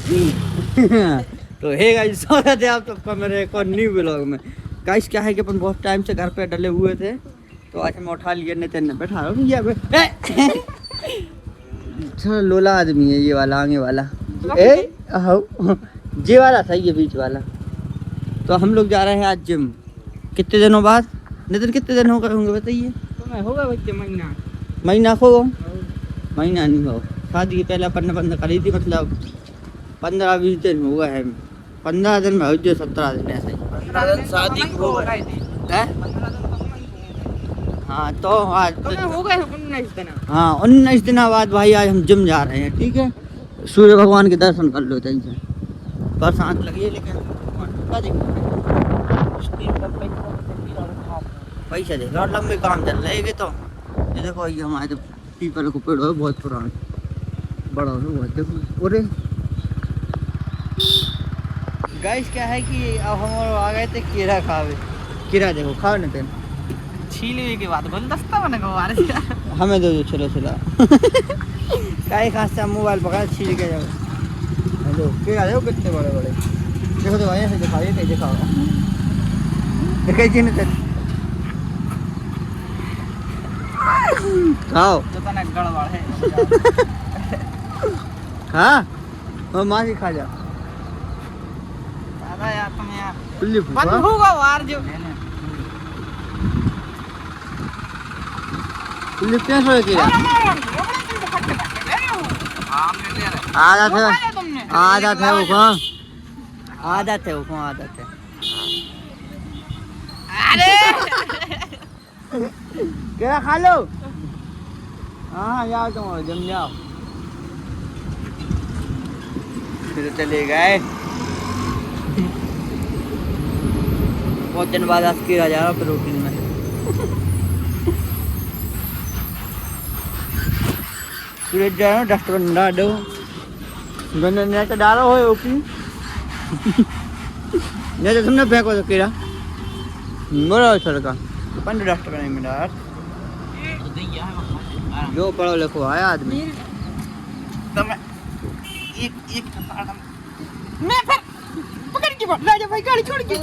तो hey guys, स्वागत है आप सबका मेरे एक और न्यू व्लॉग में। गाइस क्या है कि अपन बहुत टाइम से घर पे डले हुए थे, तो आज हम उठा लिए नितिन ने। बैठा रहा थोड़ा लोला आदमी है ये वाला, आगे वाला ये वाला था, ये बीच वाला। तो हम लोग जा रहे हैं आज जिम। कितने दिनों बाद नितिन, कितने दिन हो गए होंगे बताइए? तो होगा बच्चे महीना हो, महीना नहीं हो, शादी के पहले अपन ने बंद करी थी, मतलब 15-20 दिन हो गए हैं। 15 दिन में हो गए, 17 दिन ऐसे ही। 15 दिन शादी हो गए हैं। हाँ तो आज हो गए 19 दिन। हाँ 19 दिन बाद भाई आज हम जिम जा रहे हैं। ठीक है, सूर्य भगवान के दर्शन कर लो। तैसे बरसात लगी है लेकिन पैसा दे और लंबे काम चल रहे हैं। तो ये देखो, ये हमारे पीपल को पेड़ है बहुत पुराना, बड़ा है बहुत। देखो अरे गाइस क्या है कि अब हम आ गए थे कीड़ा खावे। कीड़ा देखो खाओ ना तेन छीले के बाद गुलदस्ता बना हमें दो चलो चला काई खास से मोबाइल पकड़ा छील के जाओ। हेलो कीड़ा देखो कितने बड़े बड़े। देखो तो भाई ऐसे दिखाइए, कहीं दिखाओ दिखाई जी नहीं तेन खाओ तो तना गड़बड़ है। हाँ और माँ की खा जा। दादा यार तुम यार कुल्ली बंद होगा वार जो कुल्ली क्या सोए कीड़ा आदत है, आदत है वो कहाँ, आदत है वो कहाँ, आदत है। अरे क्या खा लो। हाँ जाओ तुम जम जाओ। फिर चले गए। बहुत दिन बाद आज कीड़ा जा रहा प्रोटीन में। सूरज जा रहा हूँ, डस्टबिन डाल दो, गंदे नेट डालो हो ओपी। नहीं तो तुमने फेंको तो कीड़ा बोलो छड़का 15 डस्टबिन में डाल। जो पढ़ो लिखो आया आदमी। एक मैं फिर पकड़ के ले जा भाई, गाड़ी छोड़ के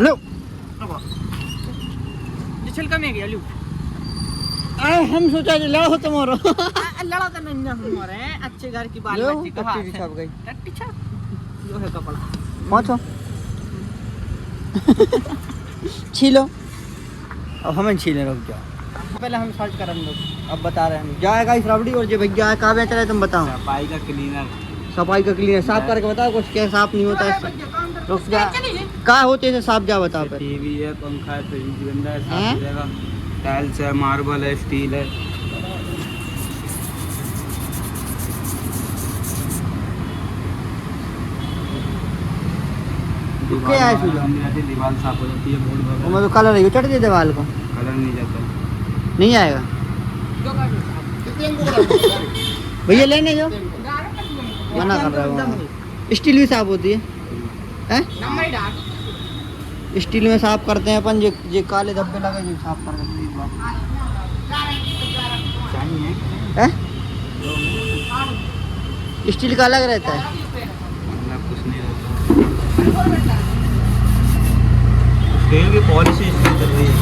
लो ये छिलका में गया लू। हम सोचा कि लड़ो तुम्हारो लड़ा तो नहीं हमारे अच्छे घर की बाल बच्ची कहाँ टट्टी छप गई। टट्टी छाप जो है कपड़ा पहुंचो छीलो। अब हमें छीले रुक जाओ, पहले हम सर्च करेंगे। अब बता रहे हैं हम जाएगा इस रबड़ी और जो भैया कहाँ बेच रहे तुम बताओ। सफाई का क्लीनर, सफाई का क्लीनर साफ करके बताओ। कुछ क्या साफ नहीं होता है, रुक जा कहाँ होते हैं साफ, जा बताओ। टीवी है, पंखा है, फ्रिज बंदा है, साफ हो जाएगा। टाइल्स है, मार्बल है, स्टील है। क्या है दीवार साफ हो जाती है, बोर्ड वगैरह। वो तो कलर है चढ़ दे दीवार को, कलर नहीं जाता, नहीं आएगा भैया लेने जो मना कर रहा है। स्टील भी साफ होती है, हैं? स्टील में साफ करते हैं अपन। ये काले धब्बे लगे जो साफ कर देते हैं। स्टील का अलग रहता है, कुछ नहीं रहता। स्टील की पॉलिश इसमें चल रही है।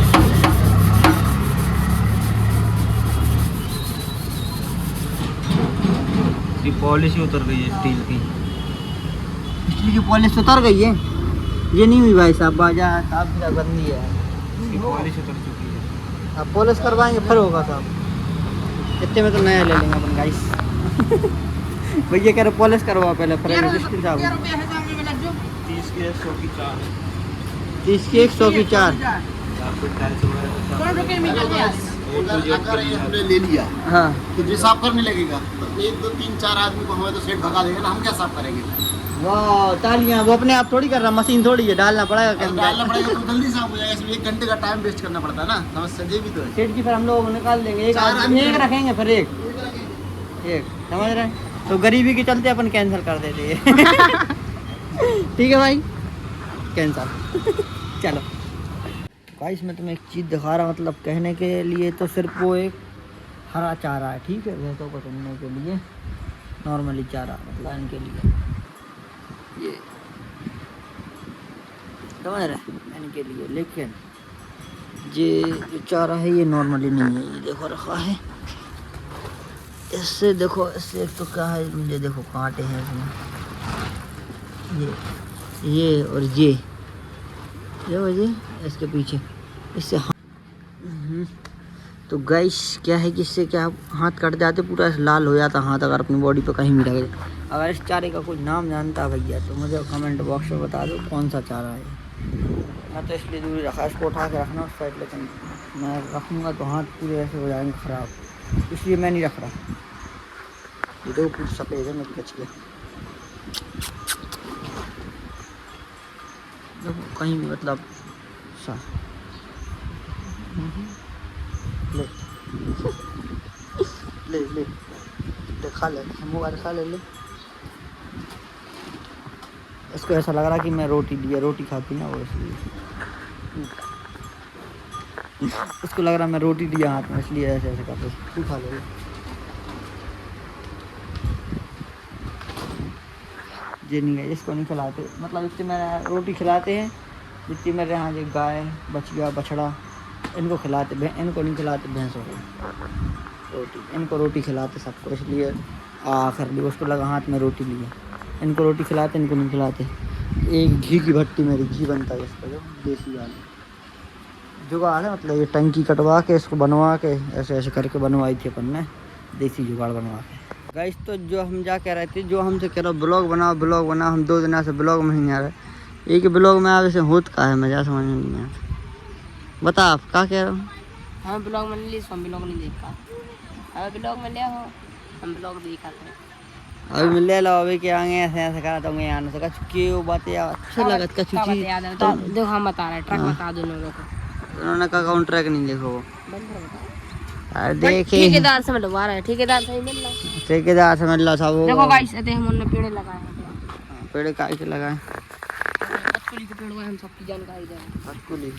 पॉलिश ही उतर गई है स्टील की। स्टील की पॉलिश उतर गई है, ये नहीं हुई भाई साहब। बाजार साहब की बंदी है, इसकी पॉलिश उतर चुकी है। अब पॉलिश करवाएंगे फिर होगा साहब। इतने में तो नया ले लेंगे अपन गाइस। भैया कह रहे पॉलिश करवा पहले, फिर स्टील साहब। 30 की 100 की 4, 30 की 100 की 4। अगर हमने ले लिया हाँ तो जो साफ करने लगेगा तो 1 2 3 4 आदमी को हमें तो सेट भगा देगा ना, हम क्या साफ करेंगे? वाह तालियां। वो अपने आप थोड़ी कर रहा, मशीन थोड़ी है, डालना पड़ेगा अगर कैमरे। डालना पड़ेगा तो जल्दी साफ हो जाएगा। इसमें 1 घंटे का टाइम वेस्ट करना पड़ता है ना, समस्या ये भी तो है। सेट की फिर हम लोग निकाल देंगे, एक चार आदमी आदमी एक रखेंगे फिर एक समझ रहे हैं। तो गरीबी के चलते अपन कैंसिल कर देते हैं। ठीक है भाई, कैंसिल। चलो गाइस मैं तुम्हें एक चीज़ दिखा रहा, मतलब कहने के लिए तो सिर्फ वो एक हरा चारा है, ठीक है, भैंसों को सुनने के लिए। नॉर्मली चारा मतलब इनके लिए, ये समझ रहे इनके लिए। लेकिन ये जो चारा है ये नॉर्मली नहीं है, ये देखो रखा है इससे, देखो इससे एक तो क्या है, मुझे देखो कांटे हैं इसमें, ये और ये देखो ये इसके पीछे इससे तो गाइस क्या है कि इससे क्या हाथ कट जाते, पूरा लाल हो जाता हाथ अगर अपनी बॉडी पे कहीं भी लगे। अगर इस चारे का कोई नाम जानता है भैया तो मुझे कमेंट बॉक्स में बता दो कौन सा चारा है। मैं तो इसलिए दूरी रखा, इसको उठा के रखना उस साइड, लेकिन मैं रखूँगा तो हाथ पूरे ऐसे हो जाएंगे ख़राब, इसलिए मैं नहीं रख रहा। ये दो कुछ सफ़ेद है मेरी कछुआ, देखो कहीं भी मतलब सा ले ले ले ले खा ले, मोबाइल खा ले ले। इसको ऐसा लग रहा कि मैं रोटी लिया, रोटी खाती ना वो, इसलिए इसको लग रहा मैं रोटी लिया हाथ में, इसलिए ऐसे ऐसे करते। तू खा ले, ये नहीं है, इसको नहीं खिलाते, मतलब इतने मेरे रोटी खिलाते हैं जितनी मेरे यहाँ जो गाय बछिया बछड़ा इनको खिलाते, इनको नहीं खिलाते भैंसों को रोटी, इनको रोटी खिलाते सबको, इसलिए आखिर लिए उसको लगा हाथ में रोटी लिए। इनको रोटी खिलाते, इनको नहीं खिलाते। एक घी की भट्टी मेरी घी बनता है इसका, जो देसी वाली जुगाड़ है, मतलब ये टंकी कटवा के इसको बनवा के ऐसे ऐसे करके बनवाई थी अपन ने, देसी जुगाड़ बनवा के। गाइस तो जो हम जा कह रहे थे, जो हमसे कह रहे ब्लॉग बनाओ ब्लॉग बनाओ, हम 2 दिन से ब्लॉग में ही नहीं आ रहे। एक ब्लॉग में आप ऐसे होत का है, मजा समझ में नहीं आता। बता आप क्या कह रहे हो? हम ब्लॉग में ले, हम ब्लॉग नहीं देखा, अब ब्लॉग में ले हो, हम ब्लॉग देखा थे अभी मिल ले लो, अभी के आगे ऐसे ऐसे करा तो मैं आने से कछु क्यों बातें अच्छा लगत कछु चीज तो देखो हम बता रहे ट्रक बता दो लोगों को, उन्होंने कहा काउंटर ट्रैक नहीं देखो वो, अरे देखे ठेकेदार से मिलवा रहे, ठेकेदार से ही मिल रहा है, ठेकेदार से मिल रहा था वो। देखो गाइस ऐसे हम उन्होंने पेड़ लगाए हैं, पेड़ काहे के लगाए, कटकुली के पेड़ हुए, हम सबकी जानकारी दें, कटकुली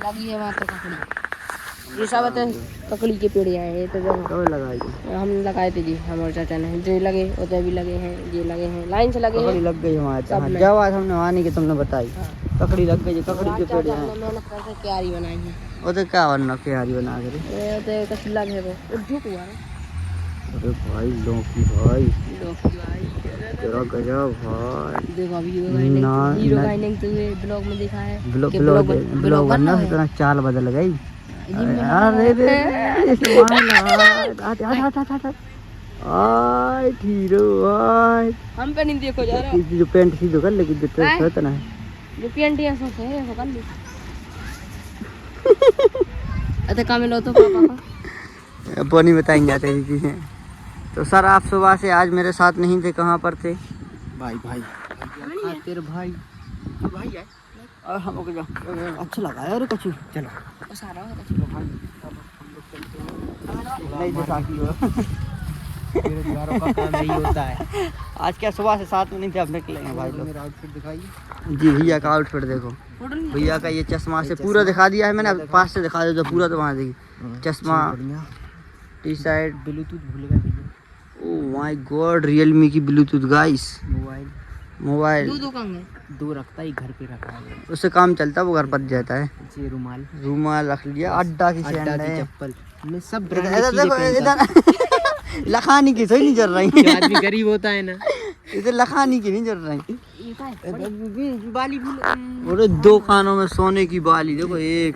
लगी है वहाँ पे ककड़ी, ये सब ककड़ी के पेड़ हैं, तो जो कब लगाई हम लगाए थे जी, हमारे चाचा ने, जो लगे उधर भी लगे हैं, ये लगे हैं, लाइन से लगे ककड़ी हैं, लग गई हमारे जब आज हमने वहाँ नहीं की तुमने बताई, ककड़ी लग गई, ककड़ी के पेड़ हैं, मेहनत करके क्यारी बनाई है, उधर क्या बनना क्यारी बना कर, उधर कच्ची लगे है वो झुक हुआ है। अरे भाई लौकी भाई लौकी भाई तेरा गजब भाई, देखो अभी ना गाइनिंग तो ये ब्लॉग में देखा है, ब्लॉग बनना है, इतना चाल बदल गई। अरे रे आय ठीरो आय, हम पे नहीं देखो जा रहा, जो पेंट सीधो कर लेकिन जो ड्रेस होता ना जो पेंट है सो है वो कर ली अच्छा काम लो तो पापा का पानी बताएंगे जाते हैं। तो सर आप सुबह से आज मेरे साथ नहीं थे, कहाँ पर थे? भाई भाई तेरे भाई भाई है और हम लोग अच्छा लगा यार कुछ, चलो सारा है नहीं जैसा कि मेरे द्वारों का काम यही होता है। आज क्या सुबह से साथ में नहीं थे, अब निकलेंगे भाई लोग। मेरा आउटफिट दिखाइए जी भैया का आउटफिट देखो, भैया का ये चश्मा से पूरा दिखा दिया है मैंने, अब पास से दिखा दो पूरा, तो वहाँ देखिए चश्मा टी शर्ट, ब्लूटूथ भूल गए भैया, ओह माय गॉड रियलमी की ब्लूटूथ गाइस, मोबाइल दो रखता ही घर पे रखा है, उससे काम चलता है, वो घर पर जाता है। ये रुमाल रूमाल रख लिया, अड्डा की अड्डा सैंडल की है, चप्पल, मैं सब इधर देखो इधर लखानी की सही नहीं चल रही, आदमी गरीब होता है ना, इधर लखानी की नहीं चल रही। बाली अरे 2 कानों में सोने की बाली देखो, 1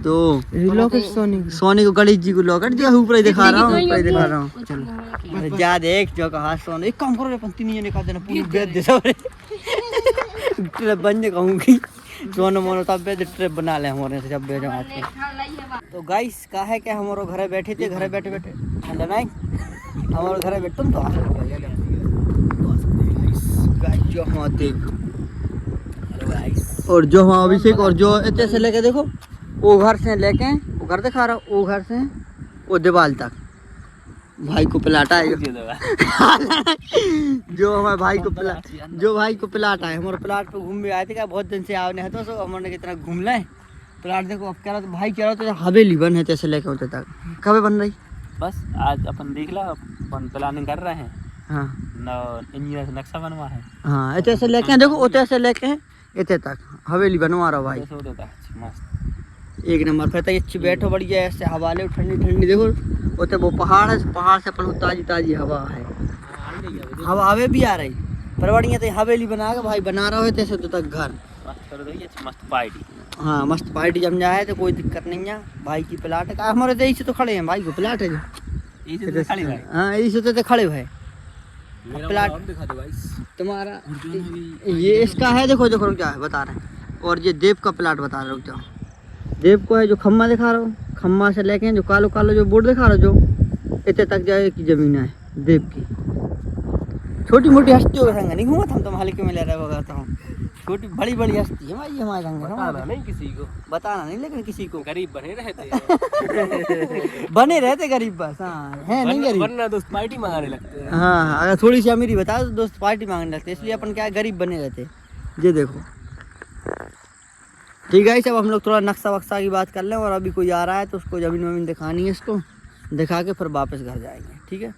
2 लॉकेट सोने को गणेश जी को लॉकेट दिया, ऊपर ही दिखा रहा हूँ, ऊपर ही दिखा रहा हूँ। चलो जा देख जो कहा सोने, एक काम करो अपन 3 जने का देना पूरी बेच दे सब ट्रिप बन जाए, कहूँगी सोनो मोनो तब बेच ट्रिप बना ले हमारे से जब बेचो आज के। तो गाइस का है क्या, हमारे घर बैठे थे, घर बैठे बैठे ठंडा नहीं हमारे घर बैठे, तुम तो आ सकते जो हम देख, और जो हम अभिषेक और जो इतने से लेके देखो वो घर से लेके वो घर दिखा रहा, वो घर से वो दीवार तक भाई को पिलाटा है जो हमारे भाई को भाई को पिलाटा है, हमारे प्लाट पे घूमने आए थे क्या, बहुत दिन से आवने है तो सो हमारे कितना घूम ले प्लाट देखो। अब कह रहा तो भाई कह रहा तो हवेली बन है जैसे लेके होते तक, कब बन रही? बस आज अपन देख ला, अपन प्लानिंग कर रहे हैं, हाँ इंजीनियर से नक्शा बनवा है हाँ इतने से लेके हैं, देखो उतने से लेके हैं इतने तक हवेली बनवा रहा भाई मस्त एक नंबर। फिर तक अच्छी बैठो बढ़िया ऐसे हवा ले ठंडी ठंडी, देखो उतने वो पहाड़ है, पहाड़ से अपन ताजी ताजी हवा है, हवा हवे भी आ रही पर बढ़िया। तो हवेली बना के भाई बना रहा हो तैसे तो तक घर मस्त कर दो मस्त पार्टी। हाँ मस्त पार्टी जम जाए तो कोई दिक्कत नहीं है भाई की प्लाट है हमारे तो इसे तो खड़े हैं भाई को प्लाट है जो हाँ इसे तो खड़े भाई प्लाट दिखा दो भाई तुम्हारा ये इसका है, देखो देखो रुक जाओ बता रहे हैं। और ये देव का प्लाट बता रहे, रुक जाओ। देव को है जो खम्मा दिखा रहा हूँ, खम्मा से लेके जो कालो कालो जो बोर्ड दिखा रहा जो इतने तक जाए की जमीन है देव की। छोटी मोटी हस्तियों के संग नहीं घूमा हम तो हल्के में ले रहे बताता हूँ, छोटी बड़ी बड़ी हस्ती है भाई हमारे संग। बताना नहीं किसी को, बताना नहीं लेकिन किसी को, गरीब बने रहते बने रहते गरीब बस। हाँ है नहीं गरीब, वरना दोस्त पार्टी मांगने लगते हैं। हाँ अगर थोड़ी सी अमीरी बता तो दोस्त पार्टी मांगने लगते, इसलिए अपन क्या है गरीब बने रहते। ये देखो ठीक है, सब हम लोग थोड़ा नक्शा वक्शा की बात कर लें। और अभी कोई आ रहा है तो उसको जमीन वमीन दिखानी है, इसको दिखा के फिर वापस घर जाएंगे, ठीक है।